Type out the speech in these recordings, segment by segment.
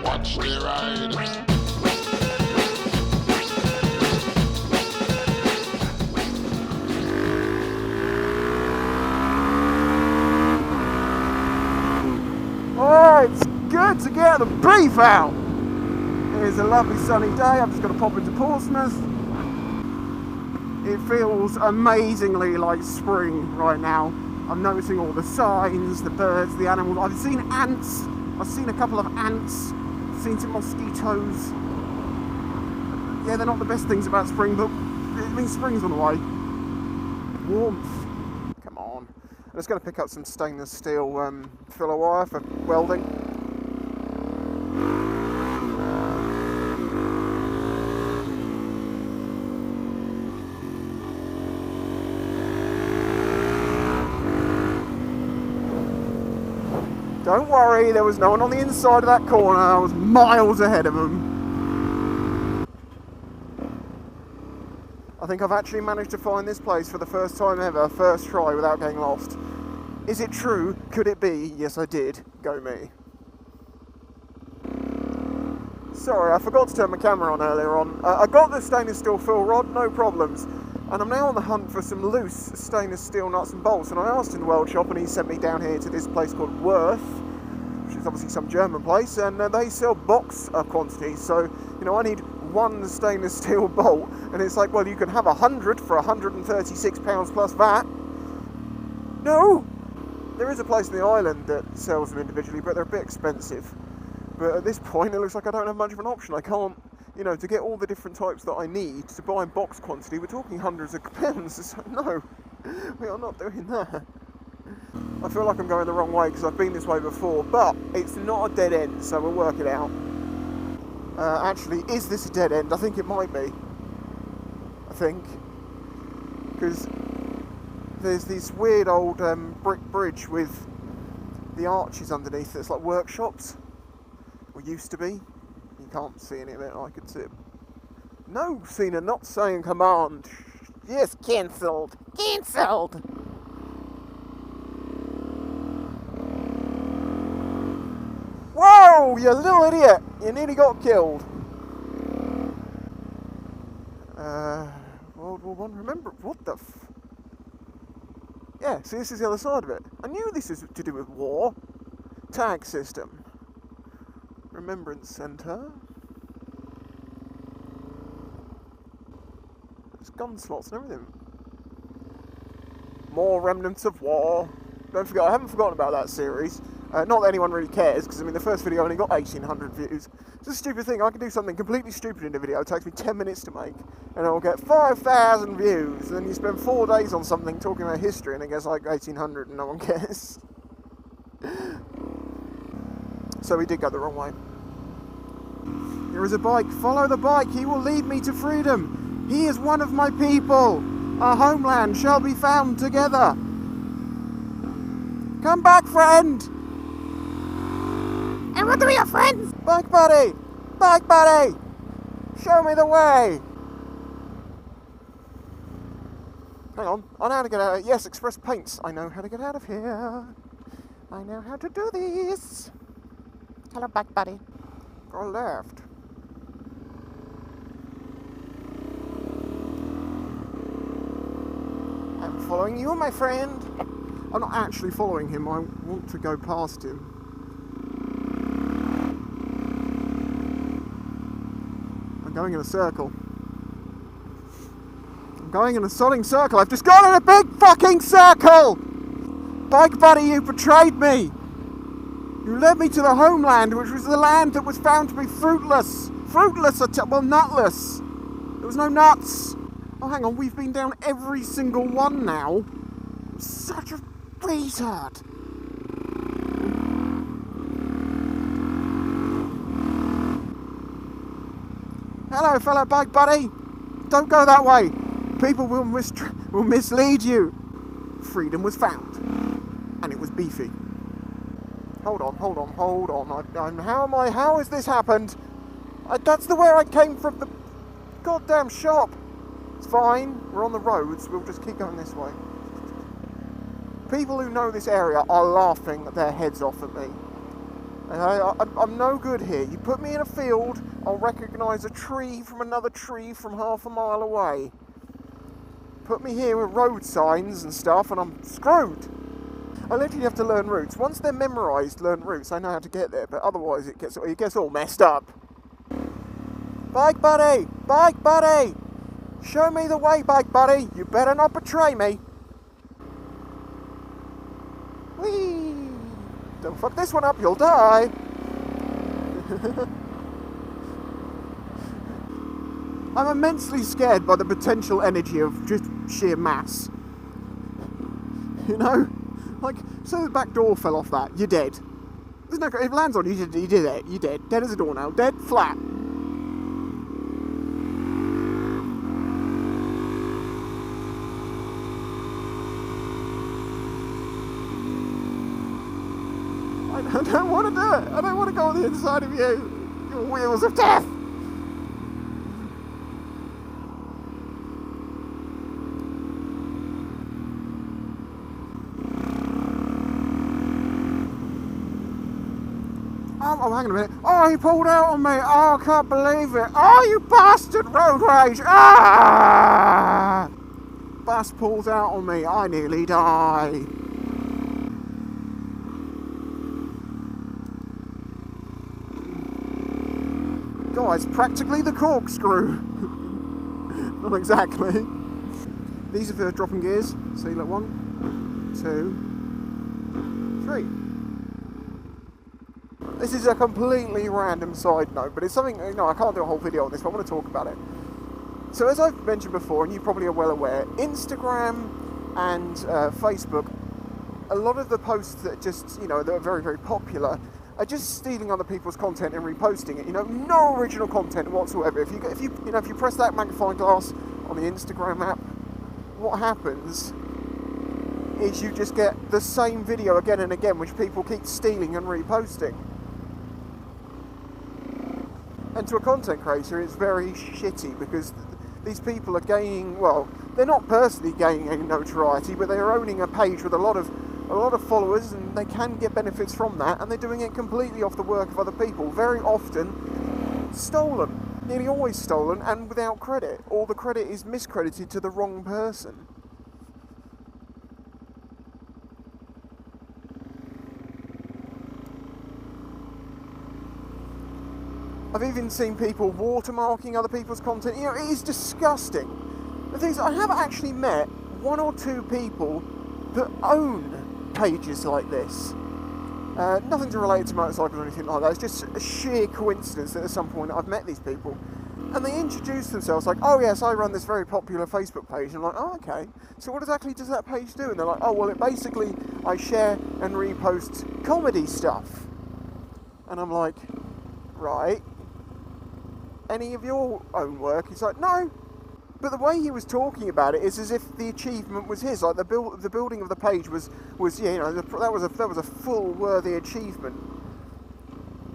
Watch the ride. Oh, it's good to get the beef out. It's a lovely sunny day. I'm just going to pop into Portsmouth. It feels amazingly like spring right now. I'm noticing all the signs, the birds, the animals. I've seen ants. I've seen a couple of ants. I've seen some mosquitoes. Yeah, they're not the best things about spring, but it means spring's on the way. Warmth. Come on. I'm just going to pick up some stainless steel filler wire for welding. Don't worry, there was no one on the inside of that corner. I was miles ahead of them. I think I've actually managed to find this place for the first time ever, first try, without getting lost. Is it true? Could it be? Yes, I did. Go me. Sorry, I forgot to turn my camera on earlier on. I got the stainless steel fill rod, no problems. And I'm now on the hunt for some loose stainless steel nuts and bolts. And I asked in the weld shop, and he sent me down here to this place called Worth, which is obviously some German place, and they sell box quantities. So, you know, I need one stainless steel bolt, and it's like, well, you can have 100 for £136 plus VAT. No! There is a place in the island that sells them individually, but they're a bit expensive. But at this point, it looks like I don't have much of an option. I can't, you know, to get all the different types that I need to buy in box quantity, we're talking hundreds of pounds. So no, we are not doing that. I feel like I'm going the wrong way because I've been this way before, but it's not a dead end, so we'll work it out. Actually, is this a dead end? I think it might be. I think. Because there's this weird old brick bridge with the arches underneath that's like workshops. Or used to be. You can't see any of it, I could see it. No, Cena, not saying command. Yes, cancelled. Cancelled! Whoa, you little idiot! You nearly got killed. World War I, remember, what the Yeah, see, this is the other side of it. I knew this was to do with war. Tag system. Remembrance Centre. There's gun slots and everything. More remnants of war. Don't forget, I haven't forgotten about that series. Not that anyone really cares, because I mean the first video only got 1,800 views. It's a stupid thing. I can do something completely stupid in a video. It takes me 10 minutes to make, and I'll get 5,000 views. And then you spend 4 days on something talking about history, and it gets like 1,800, and no one cares. So we did go the wrong way. There is a bike. Follow the bike. He will lead me to freedom. He is one of my people. Our homeland shall be found together. Come back, friend. I want to be your friends. Bike buddy. Bike buddy. Show me the way. Hang on. I know how to get out of here. Yes, Express Paints. I know how to get out of here. I know how to do this. Hello, bike buddy. Go left. I'm following you, my friend. I'm not actually following him. I want to go past him. I'm going in a circle. I'm going in a sodding circle. I've just gone in a big fucking circle! Bike buddy, you betrayed me! You led me to the homeland, which was the land that was found to be fruitless. Fruitless, well, nutless. There was no nuts. Oh, hang on, we've been down every single one now. Such a retard. Hello, fellow bike buddy. Don't go that way. People will mislead you. Freedom was found. And it was beefy. Hold on. How has this happened? That's the way I came from, the goddamn shop. It's fine, we're on the roads, we'll just keep going this way. People who know this area are laughing their heads off at me. I'm no good here. You put me in a field, I'll recognise a tree from another tree from half a mile away. Put me here with road signs and stuff and I'm screwed. I literally have to learn routes. Once they're memorised, learn routes, I know how to get there, but otherwise it gets all messed up. Bike buddy! Bike buddy! Show me the way, bike buddy! You better not betray me! Whee! Don't fuck this one up, you'll die! I'm immensely scared by the potential energy of just sheer mass. You know? Like, so the back door fell off that, you're dead. There's no, if it lands on you, you did it, you're dead. Dead as a doornail, dead, flat. I don't want to do it. I don't want to go on the inside of you. Your wheels of death. Oh, hang on a minute. Oh, he pulled out on me. Oh, I can't believe it. Oh, you bastard, road rage. Ah! Bus pulls out on me. I nearly die. Guys, practically the corkscrew. Not exactly. These are for dropping gears. So you look 1, 2, 3. This is a completely random side note, but it's something, you know, I can't do a whole video on this, but I want to talk about it. So as I've mentioned before, and you probably are well aware, Instagram and Facebook, a lot of the posts that just, you know, that are very, very popular are just stealing other people's content and reposting it. You know, no original content whatsoever. If you press that magnifying glass on the Instagram app, what happens is you just get the same video again and again, which people keep stealing and reposting. And to a content creator, it's very shitty because these people are gaining, well, they're not personally gaining any notoriety, but they're owning a page with a lot of followers, and they can get benefits from that, and they're doing it completely off the work of other people. Very often stolen, nearly always stolen, and without credit, or the credit is miscredited to the wrong person. I've even seen people watermarking other people's content. You know, it is disgusting. The thing is, I have actually met 1 or 2 people that own pages like this. Nothing to relate to motorcycles or anything like that. It's just a sheer coincidence that at some point I've met these people. And they introduce themselves like, oh yes, I run this very popular Facebook page. And I'm like, oh okay, so what exactly does that page do? And they're like, oh well, it basically, I share and repost comedy stuff. And I'm like, right. Any of your own work? He's like, no. But the way he was talking about it is as if the achievement was his. Like the building of the page was yeah, you know, that was a full worthy achievement.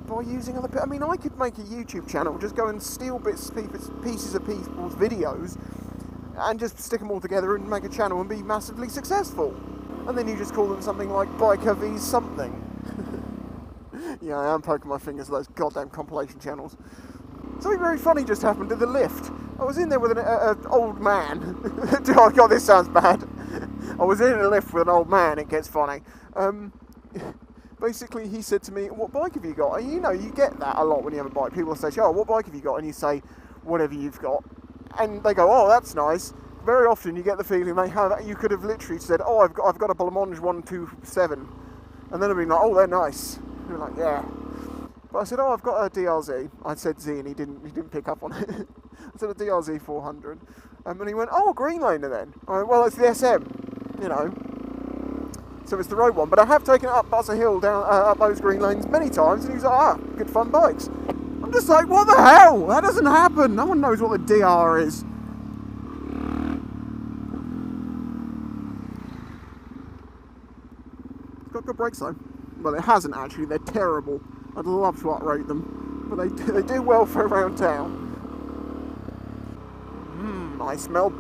By using other people, I mean, I could make a YouTube channel, just go and steal pieces of people's videos, and just stick them all together and make a channel and be massively successful. And then you just call them something like Biker V's something. Yeah, I am poking my fingers at those goddamn compilation channels. Something very funny just happened in the lift. I was in there with an old man. Oh god, this sounds bad. I was in a lift with an old man, it gets funny. Basically, he said to me, what bike have you got? And you know, you get that a lot when you have a bike. People say, oh, what bike have you got? And you say, whatever you've got. And they go, oh, that's nice. Very often you get the feeling you could have literally said, oh, I've got a Blancmange 127. And then they'd be like, oh, they're nice. And you're like, yeah. But I said, oh, I've got a DRZ. I said Z and he didn't pick up on it. I said a DRZ 400. And he went, oh, Green Laner then. I went, well, it's the SM, you know. So it's the road one. But I have taken it up Buzzer Hill, down up those green lanes many times. And he was like, good fun bikes. I'm just like, what the hell? That doesn't happen. No one knows what the DR is. It's got good brakes though. Well, it hasn't actually. They're terrible. I'd love to uprate them, but they do well for around town. I smell.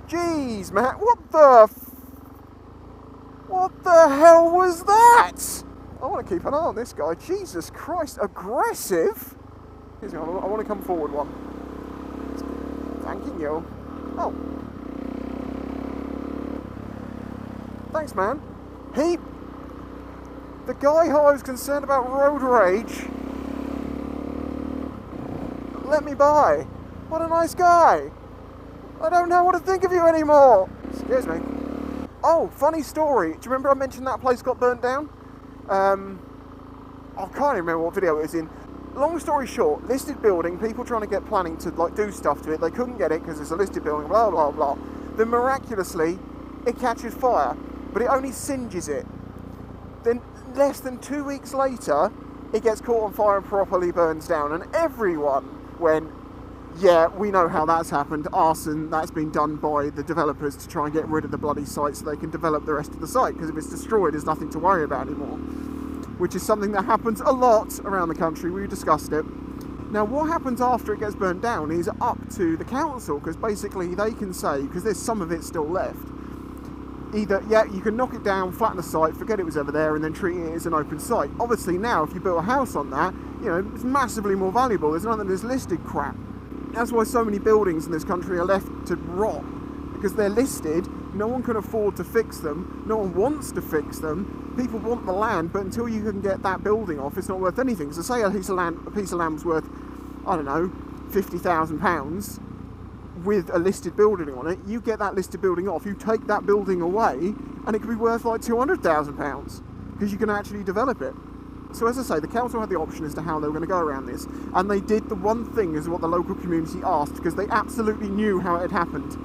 Jeez, Matt, what What the hell was that? I want to keep an eye on this guy. Jesus Christ, aggressive. Excuse me, I want to come forward one. Thanking you. Oh. Thanks, man. The guy who I was concerned about road rage, let me by. What a nice guy. I don't know what to think of you anymore. Excuse me. Oh, funny story. Do you remember I mentioned that place got burnt down? I can't even remember what video it was in. Long story short, listed building, people trying to get planning to like do stuff to it. They couldn't get it because it's a listed building, blah, blah, blah. Then miraculously, it catches fire, but it only singes it. Then less than 2 weeks later, it gets caught on fire and properly burns down. And everyone went, yeah, we know how that's happened. Arson, that's been done by the developers to try and get rid of the bloody site so they can develop the rest of the site. Because if it's destroyed, there's nothing to worry about anymore. Which is something that happens a lot around the country. We discussed it. Now, what happens after it gets burnt down is up to the council, because basically they can say, because there's some of it still left, either, yeah, you can knock it down, flatten the site, forget it was ever there, and then treat it as an open site. Obviously now, if you build a house on that, you know, it's massively more valuable. There's none of this listed crap. That's why so many buildings in this country are left to rot, because they're listed, no one can afford to fix them, no one wants to fix them, people want the land, but until you can get that building off, it's not worth anything. So say a piece of land was worth, I don't know, £50,000 with a listed building on it, you get that listed building off, you take that building away, and it could be worth like £200,000, because you can actually develop it. So as I say, the council had the option as to how they were going to go around this, and they did the one thing is what the local community asked, because they absolutely knew how it had happened.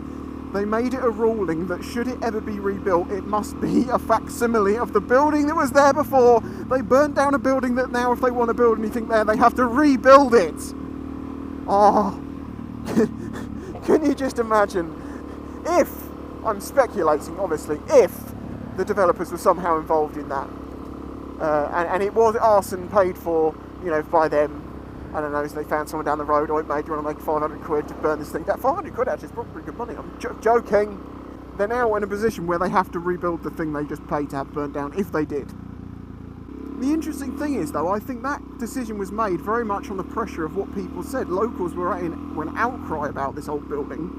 They made it a ruling that should it ever be rebuilt, it must be a facsimile of the building that was there before. They burnt down a building that now if they want to build anything there, they have to rebuild it. Oh, can you just imagine if, I'm speculating obviously, if the developers were somehow involved in that. And it was Arson paid for, you know, by them. I don't know, so they found someone down the road, oh, mate, do you want to make 500 quid to burn this thing? That 500 quid actually is probably pretty good money. I'm joking. They're now in a position where they have to rebuild the thing they just paid to have burnt down, if they did. The interesting thing is, though, I think that decision was made very much on the pressure of what people said. Locals were an outcry about this old building,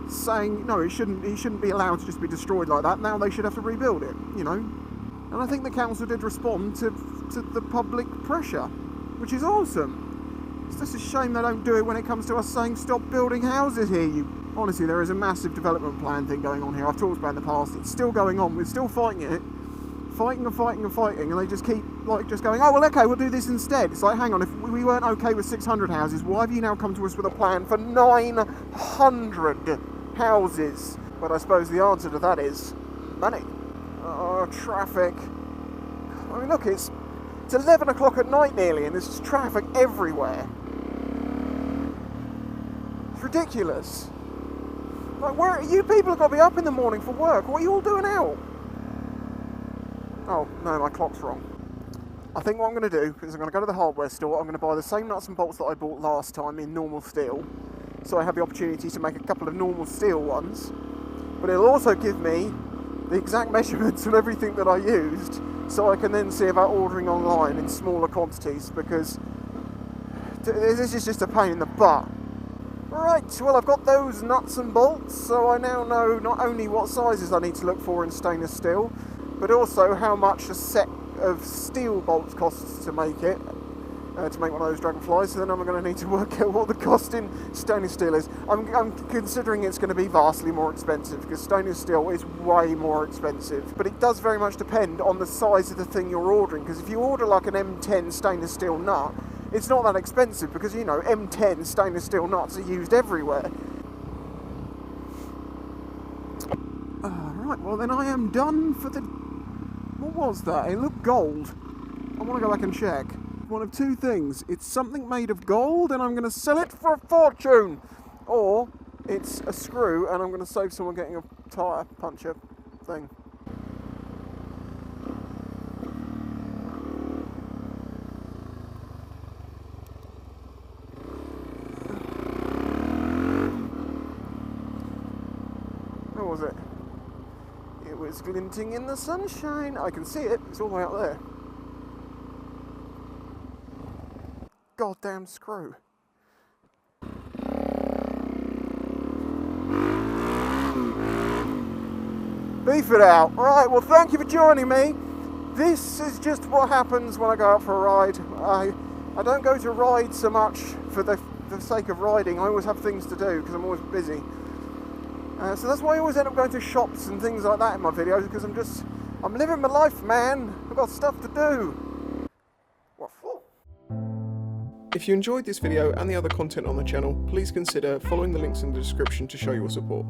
saying, no, it shouldn't be allowed to just be destroyed like that. Now they should have to rebuild it, you know. And I think the council did respond to the public pressure, which is awesome. It's just a shame they don't do it when it comes to us saying stop building houses here. Honestly, there is a massive development plan thing going on here. I've talked about it in the past. It's still going on. We're still fighting it. Fighting, and they just keep like just going, oh well, okay, we'll do this instead. It's like, hang on, if we weren't okay with 600 houses, why have you now come to us with a plan for 900 houses? But I suppose the answer to that is money. Oh, traffic. I mean, look, it's 11 o'clock at night nearly, and there's just traffic everywhere. It's ridiculous. Like, where you people have got to be up in the morning for work. What are you all doing out? Oh, no, my clock's wrong. I think what I'm going to do is I'm going to go to the hardware store. I'm going to buy the same nuts and bolts that I bought last time in normal steel. So I have the opportunity to make a couple of normal steel ones. But it'll also give me the exact measurements of everything that I used, so I can then see about ordering online in smaller quantities, because this is just a pain in the butt. Right, well, I've got those nuts and bolts, so I now know not only what sizes I need to look for in stainless steel, but also how much a set of steel bolts costs to make it, to make one of those dragonflies. So then I'm going to need to work out what the cost in stainless steel is. I'm considering it's going to be vastly more expensive, because stainless steel is way more expensive. But it does very much depend on the size of the thing you're ordering, because if you order like an M10 stainless steel nut, it's not that expensive, because, you know, M10 stainless steel nuts are used everywhere. Right, well then I am done for the... What was that? It looked gold. I want to go back and check. One of two things. It's something made of gold and I'm going to sell it for a fortune. Or it's a screw and I'm going to save someone getting a tyre puncher thing. What was it? It It's glinting in the sunshine. I can see it. It's all the way up there. Goddamn screw. Beef it out. Right, well, thank you for joining me. This is just what happens when I go out for a ride. I don't go to ride so much for the sake of riding. I always have things to do because I'm always busy. So that's why I always end up going to shops and things like that in my videos, because I'm living my life, man. I've got stuff to do. What for? If you enjoyed this video and the other content on the channel, please consider following the links in the description to show your support.